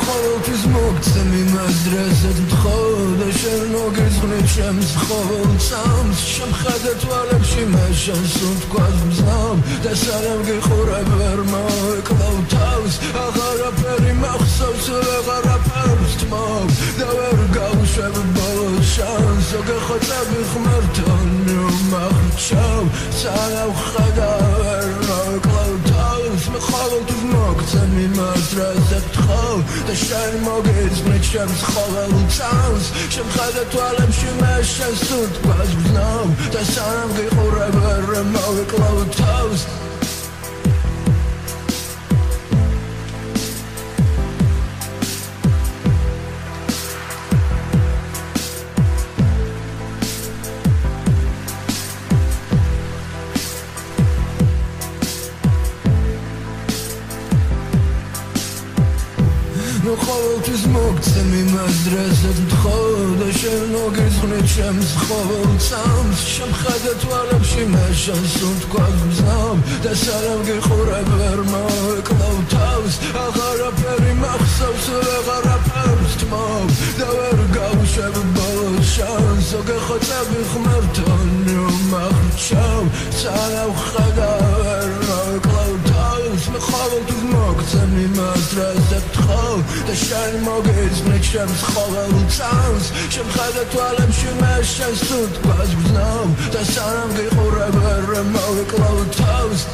ყოველთვის მოგცემ იმას რასაც მთხოვ და შენ მოგეძღვნით ჩემს ყოველ წამს შემხედე თვალებში მეშანს უთქვას მზამ და სანამ გიყურებ ვერ მოეკლავ თავს აღარაფერი მახსოვს ვეღარაფერს თმობ და ვერ გავუშვებ ბოლოს შანს გეხოცები ღმერთთან მაღრჩავ სანამ ხედა ვერ მოეკლავ თავს მე ყოველთვის მოგცემ იმას რასაც მთხოვ და შენ მოგეძღვნით ჩემს ყოველ წამს შემხედე თვალებში მეშანს უთქვას მზამ და სანამ გიყურებ ვერ მოეკლავ თავს ყოველთვის მოგცემ იმას რასაც მთხოვ და შენ მოგეძღვნით ჩემს ყოველ წამს შემხედე თვალებში მეშანს უთქვას მზამ და სანამ გიყურებ ვერ მოეკლავ თავს აღარაფერი მახსოვს ვეღარაფერს თმობ და ვერ გავუშვებ ბოლოს შანს გეხოცები ღმერთთან მაღრჩავ სანამ ხედა ვერ მოეკლავ თავს მე ყოველთვის მოგცემ იმას რასაც მთხოვ და შენ მოგეძღვნით ჩემს ყოველ წამს შემხედე თვალებში მეშანს უთქვას მზამ და სანამ გიყურებ ვერ მოეკლავ თავს